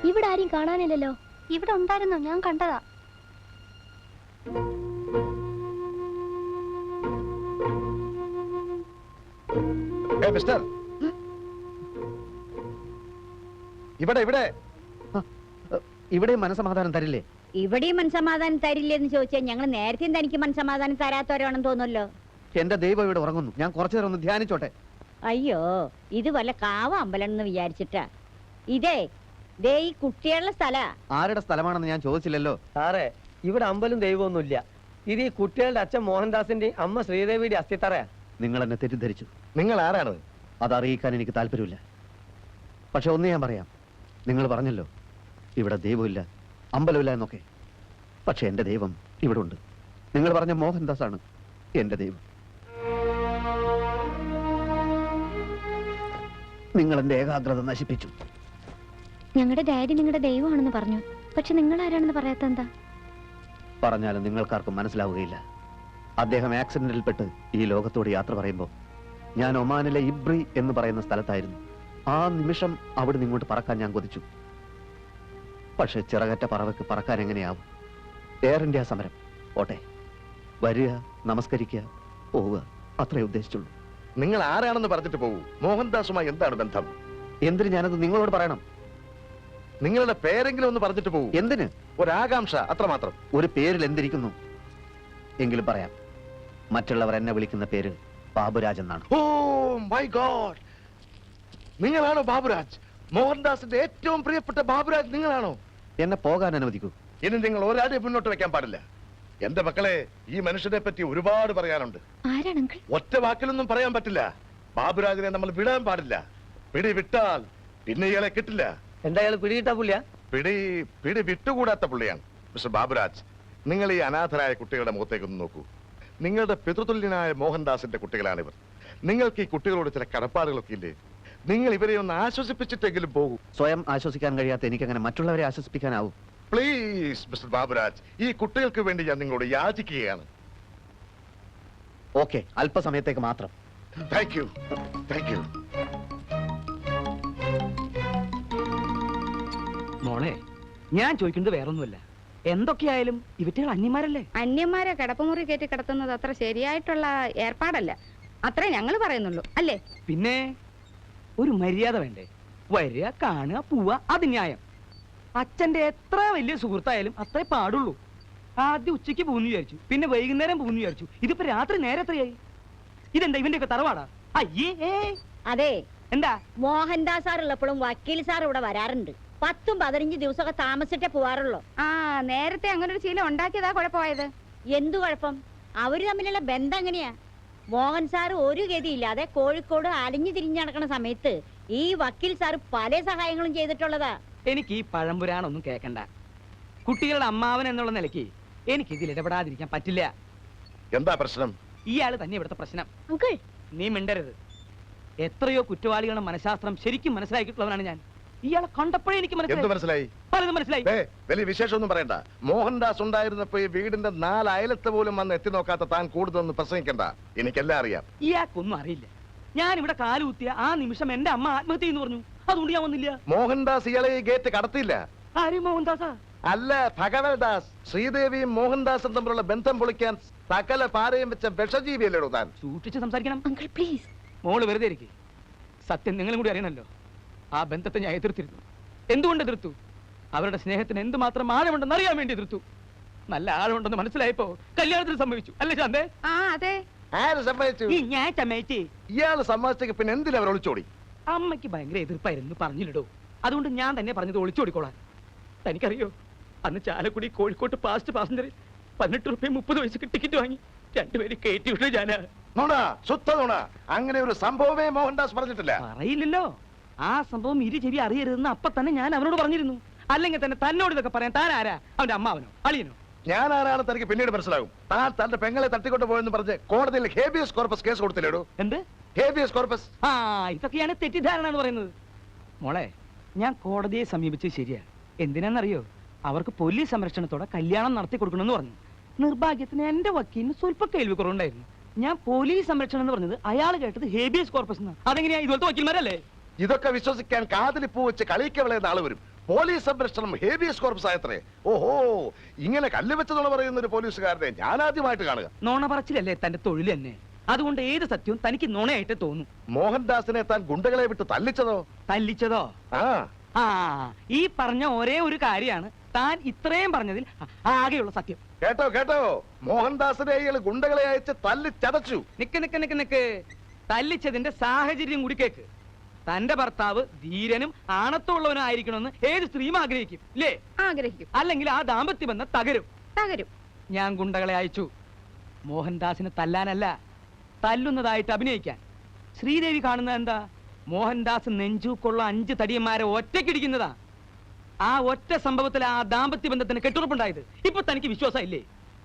ഇവിടെ ആരും കാണാനില്ലല്ലോ. ഇവിടെ ഉണ്ടായിരുന്നു, ഞാൻ കണ്ടതാ. മിസ്റ്റർ, ഇവിടെ ഇവിടെ ഇവിടെയും മനസമാധാനം തരില്ലേ? ഇവിടെയും മനസമാധാനം തരില്ലെന്ന് ചോദിച്ചാൽ ഞങ്ങൾ നേരത്തെ തനിക്ക് മനസമാധാനം തരാത്തവരാണെന്ന് തോന്നുമല്ലോ. എന്റെ ദൈവം ഇവിടെ ഉറങ്ങുന്നു, ഞാൻ കുറച്ചു നേരം ഒന്ന് ധ്യാനിച്ചോട്ടെ. അയ്യോ, ഇത് വല്ല കാവ അമ്പലം എന്ന് വിചാരിച്ചിട്ടാ. ഇതേ ദേ ഈ കുട്ടികളുടെ സ്ഥല. ആരുടെ സ്ഥലമാണെന്ന് ഞാൻ ചോദിച്ചില്ലല്ലോ. സാറേ, ഇവിടെ അമ്പലം ദൈവമൊന്നുമില്ല. ഇത് ഈ കുട്ടികളുടെ അച്ഛൻ മോഹൻദാസിന്റെ അമ്മ ശ്രീദേവിയുടെ അസ്ഥിത്തറയാ. നിങ്ങൾ എന്നെ തെറ്റിദ്ധരിച്ചു. നിങ്ങൾ ആരാണ്? അതറിയിക്കാൻ എനിക്ക് താല്പര്യമില്ല. പക്ഷെ ഒന്ന് ഞാൻ പറയാം, നിങ്ങൾ പറഞ്ഞല്ലോ ഇവിടെ ദൈവമില്ല, അമ്പലമില്ല എന്നൊക്കെ. പക്ഷെ എന്റെ ദൈവം ഇവിടെ ഉണ്ട്. നിങ്ങൾ പറഞ്ഞ മോഹൻദാസ് ആണ് എന്റെ ദൈവം. നിങ്ങൾ എന്റെ ഏകാഗ്രത നശിപ്പിച്ചു. ഞങ്ങളുടെ ഡാഡി നിങ്ങളുടെ ദൈവമാണെന്ന് പറഞ്ഞു. പക്ഷെ നിങ്ങൾ ആരാണെന്ന് പറയാത്ത എന്താ? പറഞ്ഞാലും നിങ്ങൾക്കാർക്കും മനസ്സിലാവുകയില്ല. അദ്ദേഹം ആക്സിഡന്റിൽപ്പെട്ട് ഈ ലോകത്തോട് യാത്ര പറയുമ്പോൾ ഞാൻ ഒമാനിലെ ഇബ്രി എന്ന് പറയുന്ന സ്ഥലത്തായിരുന്നു. ആ നിമിഷം അവിടെ നിങ്ങോട്ട് പറക്കാൻ ഞാൻ കൊതിച്ചു. പക്ഷെ ചിറകറ്റ പറവയ്ക്ക് പറക്കാൻ എങ്ങനെയാവും? എയർ ഇന്ത്യ സമരം. ഓട്ടെ, വരിക, നമസ്കരിക്കുക, പോവുക, അത്രേ ഉദ്ദേശിച്ചുള്ളൂ. നിങ്ങൾ ആരാണെന്ന് പറഞ്ഞിട്ട് പോകൂ. മോഹൻദാസുമായി എന്താണ് ബന്ധം? എന്തിന് ഞാനത് നിങ്ങളോട് പറയണം? നിങ്ങളുടെ പേരെങ്കിലും ഒന്ന് പറഞ്ഞിട്ട് പോകൂ. എന്തിന്? ഒരാകാംക്ഷ, അത്രമാത്രം. ഒരു പേരിൽ എന്തിരിക്കുന്നു? എങ്കിലും പറയാം. മറ്റുള്ളവർ എന്നെ വിളിക്കുന്ന പേര് ബാബുരാജ് എന്നാണ്. ഓ മൈ ഗോഡ്, നിങ്ങളാണോ ബാബുരാജ്? മോഹൻദാസിന്റെ ഏറ്റവും പ്രിയപ്പെട്ട ബാബുരാജ് നിങ്ങളാണോ? എന്നെ പോകാൻ അനുവദിക്കൂ. ഇനി നിങ്ങൾ ഒരാളെ മുന്നോട്ട് വെക്കാൻ പാടില്ല. എന്റെ മക്കളെ, ഈ മനുഷ്യനെ പറ്റി ഒരുപാട് പറയാനുണ്ട്. ആരാണ് അങ്കിൾ? ഒറ്റ വാക്കിലൊന്നും പറയാൻ പറ്റില്ല. ബാബുരാജിനെ നമ്മൾ വിടാൻ പാടില്ല. പിടി വിട്ടാൽ പിന്നെ ഇയാളെ കിട്ടില്ല. എന്താ ഇയാൾ പിടികിട്ടാ പുള്ളിയാ? പിടി വിട്ടുകൂടാത്ത പുള്ളിയാണ്. മിസ്റ്റർ ബാബുരാജ്, നിങ്ങൾ ഈ അനാഥരായ കുട്ടികളുടെ മുഖത്തേക്കൊന്ന് നോക്കൂ. നിങ്ങളുടെ പിതൃതുല്യനായ മോഹൻദാസിന്റെ കുട്ടികളാണിവർ. നിങ്ങൾക്ക് ഈ കുട്ടികളോട് ചില കടപ്പാടുകളൊക്കെ ഇല്ലേ? നിങ്ങൾ ഇവരെ ഒന്ന് ആശ്വസിപ്പിച്ചിട്ടെങ്കിലും പോകൂ. സ്വയം ആശ്വസിക്കാൻ കഴിയാത്ത എനിക്കങ്ങനെ മറ്റുള്ളവരെ ആശ്വസിപ്പിക്കാനാവും? പ്ലീസ് മിസ്റ്റർ ബാബുരാജ്, ഈ കുട്ടികൾക്ക് വേണ്ടി ഞാൻ നിങ്ങളോട് യാചിക്കുകയാണ്. ഓക്കെ, അല്പസമയത്തേക്ക് മാത്രം. Thank you, thank you. മോളെ, ഞാൻ ചോദിക്കുന്നത് വേറൊന്നുമല്ല. എന്തൊക്കെയായാലും ഇവറ്റകൾ അന്യന്മാരല്ലേ? അന്യന്മാരെ കിടപ്പുമുറി കയറ്റി കിടത്തുന്നത് അത്ര ശരിയായിട്ടുള്ള ഏർപ്പാടല്ല. അത്രേ ഞങ്ങൾ പറയുന്നുള്ളൂ, അല്ലേ? പിന്നെ ഒരു മര്യാദ വേണ്ടേ? വരിക, കാണുക, പോവുക, അത് ന്യായം. അച്ഛന്റെ എത്ര വലിയ സുഹൃത്തായാലും അത്രേ പാടുള്ളൂ. ആദ്യം ഉച്ചയ്ക്ക് പോകുന്നു വിചാരിച്ചു, പിന്നെ വൈകുന്നേരം പോകുന്നു വിചാരിച്ചു. ഇതിപ്പോ രാത്രി നേരെ എത്രയായി? ഇതെന്താ ഇവന്റെ ഒക്കെ തറവാടാ? അയ്യേ. അതെ, എന്താ? മോഹൻദാസ് സാർ ഉള്ളപ്പോഴും വക്കീൽ സാർ ഇവിടെ വരാറുണ്ട്. 10-15 ദിവസമൊക്കെ താമസിച്ചിട്ടേ പോവാറുള്ളൂ. ആ, നേരത്തെ അങ്ങനെ ഒരു ശീലം ഉണ്ടാക്കിയതാ കുഴപ്പമായത്. എന്തു കുഴപ്പം? അവര് തമ്മിലുള്ള ബന്ധം എങ്ങനെയാ? മോഹൻ സാർ ഒരു ഗതിയില്ലാതെ കോഴിക്കോട് അലിഞ്ഞു തിരിഞ്ഞു നടക്കുന്ന സമയത്ത് ഈ വക്കീൽ സാർ പല സഹായങ്ങളും ചെയ്തിട്ടുള്ളതാ. എനിക്ക് ഈ പഴംപുരാണൊന്നും കേൾക്കണ്ട. കുട്ടികളുടെ അമ്മാവൻ എന്നുള്ള നിലയ്ക്ക് എനിക്ക് ഇതിൽ ഇടപെടാതിരിക്കാൻ പറ്റില്ല. എന്താ പ്രശ്നം? ഇയാള് തന്നെ ഇവിടുത്തെ പ്രശ്നം. അങ്കിൾ, നീ മിണ്ടരുത്. എത്രയോ കുറ്റവാളികളുടെ മനഃശാസ്ത്രം ശരിക്കും മനസ്സിലാക്കിയിട്ടുള്ളവനാണ് ഞാൻ. ഇയാളെ കണ്ടപ്പോഴേ എനിക്ക് മനസ്സിലായി. പലതും മനസ്സിലായി. വലിയ വിശേഷമൊന്നും പറയണ്ട. മോഹൻദാസ് ഉണ്ടായിരുന്നപ്പോ ഈ വീടിന്റെ 4 അയലത്ത് പോലും വന്ന് എത്തി നോക്കാത്ത താൻ കൂടുതലൊന്നും പ്രസംഗിക്കണ്ട. എനിക്കെല്ലാം അറിയാം. ഇയാൾക്കൊന്നും അറിയില്ല. ഞാൻ ഇവിടെ കാലുകുത്തിയ ആ നിമിഷം എന്റെ അമ്മ ആത്മഹത്യ എന്ന് പറഞ്ഞു. അതുകൊണ്ട് ഞാൻ വന്നില്ല. മോഹൻദാസ് ഇയാളെ ഈ ഗേറ്റ് കടത്തിയില്ല. ആരും മോഹൻദാസാ? അല്ല, ഭഗവൽദാസ്. ശ്രീദേവിയും മോഹൻദാസും തമ്മിലുള്ള ബന്ധം പൊളിക്കാൻ സകല പാരയും വെച്ച വിഷജീവിയല്ലേടോ താൻ. സൂക്ഷിച്ച് സംസാരിക്കണം. Uncle please. മോള് വെറുതെ ഇരിക്കും. സത്യം നിങ്ങളും കൂടി അറിയണല്ലോ. ആ ബന്ധത്തെ ഞാൻ എതിർത്തിരുന്നു. എന്തുകൊണ്ട് എതിർത്തു? അവരുടെ സ്നേഹത്തിന് എന്തുമാത്രം ആഴമുണ്ടെന്ന് അറിയാൻ വേണ്ടി എതിർത്തു. നല്ല ആഴമുണ്ടെന്ന് മനസ്സിലായപ്പോ കല്യാണത്തിന് സമ്മതിച്ചു. അല്ലേ ശാന്തേ? ആ, അതെ. ആര് സമ്മതിച്ചു? ഞാൻ സമ്മതിച്ചേ. ഇയാള് സമ്മതിച്ചെങ്കിൽ പിന്നെ എന്തിനാ അവർ ഒളിച്ചോടി? അമ്മയ്ക്ക് ഭയങ്കര എതിർപ്പായിരുന്നു, പറഞ്ഞില്ലടോ. അതുകൊണ്ട് ഞാൻ തന്നെ പറഞ്ഞത് ഒളിച്ചോടിക്കോളാൻ. തനിക്കറിയോ, അന്ന് ചാലക്കുടി കോഴിക്കോട്ട് ഫാസ്റ്റ് പാസഞ്ചർ 18 രൂപയും 30 പൈസക്ക് ടിക്കറ്റ് വാങ്ങി 2 പേര് കയറ്റി വിട്ടു ഞാനാ. നുണ, ശുദ്ധ നുണ. അങ്ങനെ ഒരു സംഭവമേ മോഹൻദാസ് പറഞ്ഞിട്ടില്ല. പറയില്ലല്ലോ. ആ സംഭവം ഇരു ചെവി അറിയരുതെന്ന് അപ്പൊ തന്നെ ഞാൻ അവനോട് പറഞ്ഞിരുന്നു. അല്ലെങ്കിൽ തന്നെ തന്നോട് ഇതൊക്കെ പറയാൻ താൻ ആരാ? അവന്റെ അമ്മാവനോ അളിയനോ? ഞാൻ ആരാണ് തനിക്ക് പിന്നീട് മനസ്സിലാകും. താൻ തന്റെ പെങ്ങളെ തട്ടിക്കൊണ്ട് പോയെന്ന് പറഞ്ഞ് കോടതിയിൽ ഹേബിയസ് കോർപ്പസ് കേസ് കൊടുത്തില്ലേടോ? എന്ത് ഹേബിയസ് കോർപ്പസ്? ആ, ഇതൊക്കെയാണ് തെറ്റിദ്ധാരണ എന്ന് പറയുന്നത്. മോളെ, ഞാൻ കോടതിയെ സമീപിച്ചത് ശരിയാ. എന്തിനാന്നറിയോ? അവർക്ക് പോലീസ് സംരക്ഷണത്തോടെ കല്യാണം നടത്തി കൊടുക്കണമെന്ന് പറഞ്ഞു. നിർഭാഗ്യത്തിന് എന്റെ വക്കീലിന് സ്വല്പം കേൾവി കുറവുണ്ടായിരുന്നു. ഞാൻ പോലീസ് സംരക്ഷണം എന്ന് പറഞ്ഞത് അയാൾ കേട്ടത് ഹേബിയസ് കോർപ്പസ്. അതെങ്ങനെയാ? ഇതുപോലത്തെ വക്കീൽമാരല്ലേ? ഇതൊക്കെ വിശ്വസിക്കാൻ കാതിലിപ്പൂ വെച്ച് കളിക്കവളെന്ന ആള് വരും. പോലീസ് സംരക്ഷണം ഹേബിയസ് കോർപ്സ് ആയത്രേ. ഓഹോ, ഇങ്ങനെ കല്ല് വെച്ചതെന്ന് പറയുന്ന ഒരു പോലീസുകാരനെ ഞാൻ ആദ്യമായിട്ട് കാണുക. നോണ പറച്ചിലല്ലേ തന്റെ തൊഴിൽ തന്നെ. അതുകൊണ്ട് ഏത് സത്യവും തനിക്ക് നുണയായിട്ട് തോന്നും. മോഹൻദാസിനെ താൻ ഗുണ്ടകളെ വിട്ട് തല്ലിച്ചതോ? തല്ലിച്ചതോ? ആ ആ, ഈ പറഞ്ഞ ഒരേ ഒരു കാര്യമാണ് താൻ ഇത്രയും പറഞ്ഞതിൽ ആകെയുള്ള സത്യം. കേട്ടോ കേട്ടോ, മോഹൻദാസിനെ ഇയാൾ ഗുണ്ടകളെ അയച്ച് തല്ലിച്ചതച്ചു. നിക്ക്. തല്ലിച്ചതിന്റെ സാഹചര്യം കൂടി കേക്ക്. തന്റെ ഭർത്താവ് ധീരനും ആണത്തുള്ളവനും ആയിരിക്കണമെന്ന് ഏത് സ്ത്രീയും ആഗ്രഹിക്കും, ഇല്ലേ? ആഗ്രഹിക്കും. അല്ലെങ്കിൽ ആ ദാമ്പത്യ ബന്ധം തകരും. ഞാൻ ഗുണ്ടകളെ അയച്ചു മോഹൻദാസിനെ തല്ലാനല്ല, തല്ലുന്നതായിട്ട് അഭിനയിക്കാൻ. ശ്രീദേവി കാണുന്നത് എന്താ? മോഹൻദാസ് നെഞ്ചൂക്കുള്ള 5 തടിയന്മാരെ ഒറ്റയ്ക്കിടിക്കുന്നതാ. ആ ഒറ്റ സംഭവത്തിൽ ആ ദാമ്പത്യ ബന്ധത്തിന് കെട്ടുറപ്പുണ്ടായത്. ഇപ്പൊ തനിക്ക് വിശ്വാസം ഇല്ലേ?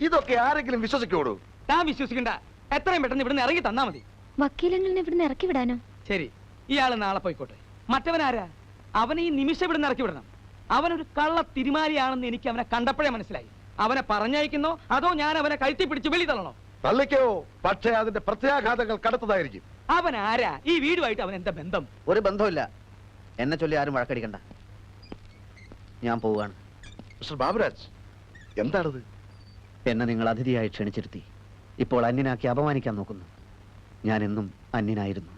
ഇതൊക്കെ ആരെങ്കിലും വിശ്വസിക്കോടൂ? താൻ വിശ്വസിക്കണ്ട. എത്രയും പെട്ടെന്ന് ഇവിടുന്ന് ഇറങ്ങി തന്നാ മതി. വക്കീലങ്ങളിൽ ഇവിടുന്ന് ഇറക്കി വിടാനോ? ശരി, ഇയാള് നാളെ പോയിക്കോട്ടെ. മറ്റവനാരാ? അവനെ ഈ നിമിഷം ഇവിടുന്ന് ഇറക്കി വിടണം. അവനൊരു കള്ള തിരുമാലിയാണെന്ന് എനിക്ക് അവനെ കണ്ടപ്പോഴേ മനസ്സിലായി. അവനെ പറഞ്ഞയക്കുന്നോ അതോ ഞാൻ അവനെ കഴുത്തി പിടിച്ച് വെളി തള്ളണോ? തള്ളിക്കോ, പക്ഷേ അതിന്റെ പ്രത്യാഘാതങ്ങൾ കടുത്തതായിരിക്കും. അവൻ ആരാ? ഈ വീടുമായിട്ട് അവൻ എന്താ ബന്ധം? ഒരു ബന്ധമില്ല. എന്നെ ചൊല്ലി ആരും വഴക്കടിക്കണ്ട. ഞാൻ പോവുകയാണ്. മിസ്റ്റർ ബാബുരാജ്, എന്താണത്? എന്നെ നിങ്ങൾ അതിഥിയായി ക്ഷണിച്ചിരുത്തി ഇപ്പോൾ അന്യനാക്കി അപമാനിക്കാൻ നോക്കുന്നു. ഞാൻ എന്നും അന്യനായിരുന്നു.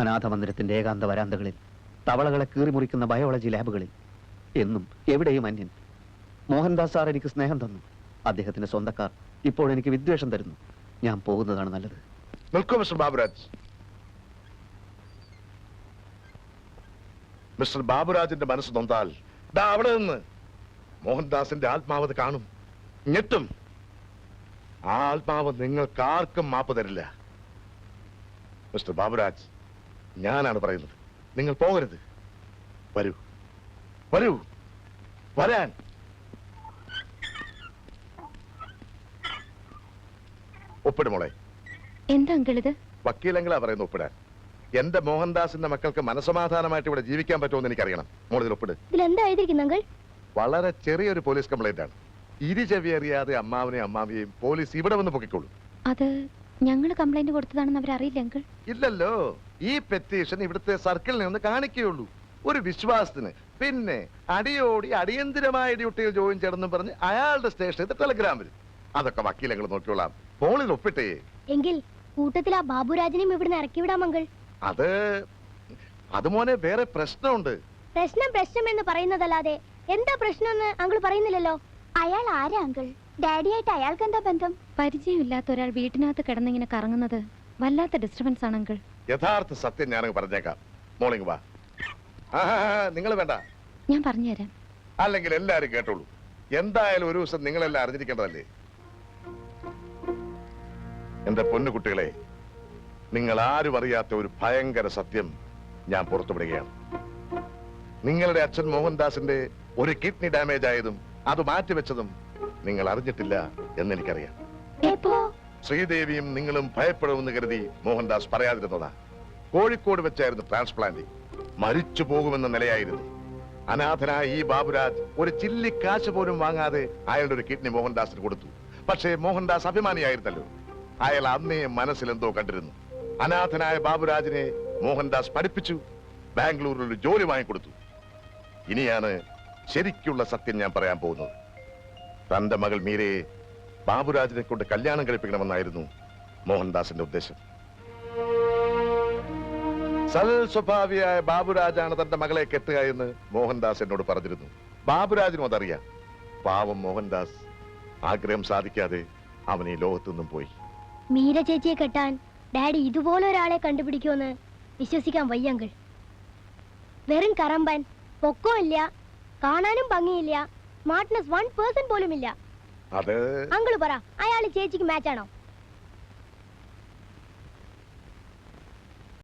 അനാഥ മന്ദിരത്തിന്റെ ഏകാന്ത വരാന്തകളിൽ, തവളകളെ കീറിമുറിക്കുന്ന ബയോളജി ലാബുകളിൽ, എന്നും എവിടെയും അന്യൻ. മോഹൻദാസ് സാർ എനിക്ക് സ്നേഹം തന്നു. അദ്ദേഹത്തിന്റെ സ്വന്തക്കാർ ഇപ്പോൾ എനിക്ക് വിദ്വേഷം തരുന്നു. ഞാൻ പോകുന്നതാണ് നല്ലത്. നിൽക്കൂ മിസ്റ്റർ ബാബുരാജ്. മിസ്റ്റർ ബാബുരാജിന്റെ മനസ്സ് നൊന്താൽ ദാ അവിടെ നിന്ന് മോഹൻദാസിന്റെ ആത്മാവത് കാണും, ഞെട്ടും. ആ ആത്മാവ് നിങ്ങൾക്കാർക്കും മാപ്പ് തരില്ല. മിസ്റ്റർ ബാബുരാജ്, ഞാനാണ് പറയുന്നത്. നിങ്ങൾ പോകരുത്. വരൂ, വരൂ, വരാൻ. ഒപ്പിടുമോളെ. എന്താ അങ്കിൾ ഇത്? വക്കീലെങ്കിലാ പറയുന്നു ഒപ്പിടാൻ. എന്റെ മോഹൻദാസിന്റെ മക്കൾക്ക് മനസമാധാനമായിട്ട് ഇവിടെ ജീവിക്കാൻ പറ്റുമെന്ന് എനിക്കറിയണം. മോളിൽ ഒപ്പിട്. ഇതിലെന്താ എഴുതിയിരിക്കുന്നത് അങ്കിൾ? വളരെ ചെറിയൊരു പോലീസ് കംപ്ലൈന്റ് ആണ്. ചെവി അറിയാതെ അമ്മാവനെയും അമ്മാവിയെയും പോലീസ് ഇവിടെ വന്ന് പൊക്കിക്കോളൂ. അത് ഞങ്ങൾ കംപ്ലൈന്റ് കൊടുത്തതാണെന്ന് അവരറിയില്ല അങ്കിൾ. ഇല്ലല്ലോ, ഈ പെറ്റീഷൻ ഇവിടുത്തെ സർക്കിളിൽ നിന്ന് കാണിക്കുകയുള്ളൂ, ഒരു വിശ്വാസത്തിന്. പിന്നെ അടിയോടി അടിയന്തിരമായ ഡ്യൂട്ടിയിൽ ജോയിൻ ചെയ്യണമെന്ന് പറഞ്ഞ് അയാളുടെ സ്റ്റേഷനിൽ ടെലഗ്രാം വരും. അതൊക്കെ വക്കീലങ്ങൾ നോക്കിയോളാം. ഫോണിൽ ഒപ്പിട്ടേ. എങ്കിൽ കൂട്ടത്തിൽ ആ ബാബുരാജിനെയും ഇവിടുന്ന് ഇറക്കി വിടാം അങ്കിൾ. അത് മോനെ വേറെ പ്രശ്നമുണ്ട്. പ്രശ്നം എന്ന് പറയുന്നതല്ലാതെ എന്താ പ്രശ്നം അങ്കിൾ പറയുന്നില്ലല്ലോ. അയാൾ ആരാ അങ്കിൾ? ഡാഡിയായിട്ട് അയാൾക്ക് എന്താ ബന്ധം? പരിചയമില്ലാത്ത ഒരാൾ വീട്ടിനകത്ത് കിടന്നിങ്ങനെ കറങ്ങുന്നത് വല്ലാത്ത ഡിസ്റ്റർബൻസ് ആണ് അങ്കിൾ. യഥാർത്ഥ സത്യം ഞാനങ്ങ് പറഞ്ഞേക്കാം. മോളിങ് വാ. നിങ്ങൾ വേണ്ട, ഞാൻ പറഞ്ഞുതരാം. അല്ലെങ്കിൽ എല്ലാരും കേട്ടോളൂ. എന്തായാലും ഒരു ദിവസം നിങ്ങളെല്ലാം അറിഞ്ഞിരിക്കേണ്ടതല്ലേ. എന്റെ പൊന്നുകുട്ടികളെ, നിങ്ങൾ ആരും അറിയാത്ത ഒരു ഭയങ്കര സത്യം ഞാൻ പുറത്തുവിടുകയാണ്. നിങ്ങളുടെ അച്ഛൻ മോഹൻദാസിന്റെ ഒരു കിഡ്നി ഡാമേജ് ആയതും അത് മാറ്റിവെച്ചതും നിങ്ങൾ അറിഞ്ഞിട്ടില്ല എന്നെനിക്കറിയാം. ശ്രീദേവിയും നിങ്ങളും ഭയപ്പെടുമെന്ന് കരുതി മോഹൻദാസ് പറയാതിരുന്നതാ. കോഴിക്കോട് വെച്ചായിരുന്നു ട്രാൻസ്പ്ലാന്റിംഗ്. മരിച്ചു പോകുമെന്ന നിലയായിരുന്നു. അനാഥനായ ഈ ബാബുരാജ് ഒരു ചില്ലി കാശ് പോലും വാങ്ങാതെ അയാളുടെ ഒരു കിഡ്നി മോഹൻദാസിന് കൊടുത്തു. പക്ഷേ മോഹൻദാസ് അഭിമാനിയായിരുന്നല്ലോ. അയാൾ അന്നേ മനസ്സിലെന്തോ കണ്ടിരുന്നു. അനാഥനായ ബാബുരാജിനെ മോഹൻദാസ് പഠിപ്പിച്ചു, ബാംഗ്ലൂരിൽ ഒരു ജോലി വാങ്ങിക്കൊടുത്തു. ഇനിയാണ് ശരിക്കുള്ള സത്യം ഞാൻ പറയാൻ പോകുന്നത്. തന്റെ മകൾ മീരയെ ബാബുരാജിനെ കൊണ്ട് കല്യാണം കഴിപ്പിക്കണമെന്നായിരുന്നു മോഹൻദാസിന്റെ ഉദ്ദേശം. സൽ സ്വഭാവിയായ ബാബുരാജാണ് തന്റെ മകളെ കെട്ടുക എന്ന് മോഹൻദാസ് എന്നോട് പറഞ്ഞിരുന്നു. ബാബുരാജിനും അതറിയാം. പാവം മോഹൻദാസ് ആഗ്രഹം സാധിക്കാതെ അവൻ ഈ ലോകത്തു നിന്നും പോയി. മീര ചേച്ചിയെ കെട്ടാൻ ഡാഡി ഇതുപോലെ ഒരാളെ കണ്ടുപിടിക്കുമെന്ന് വിശ്വസിക്കാൻ വയ്യങ്കിൾ. വെറും കറമ്പൻ, പൊക്കവും ഇല്ല, കാണാനും ഭംഗിയില്ല, സ്മാർട്ട്നെസ് 1% പോലും ഇല്ല. അത് അങ്കിൾ പറ, അയാൾ ചേച്ചിക്ക് മാച്ച് ആണോ?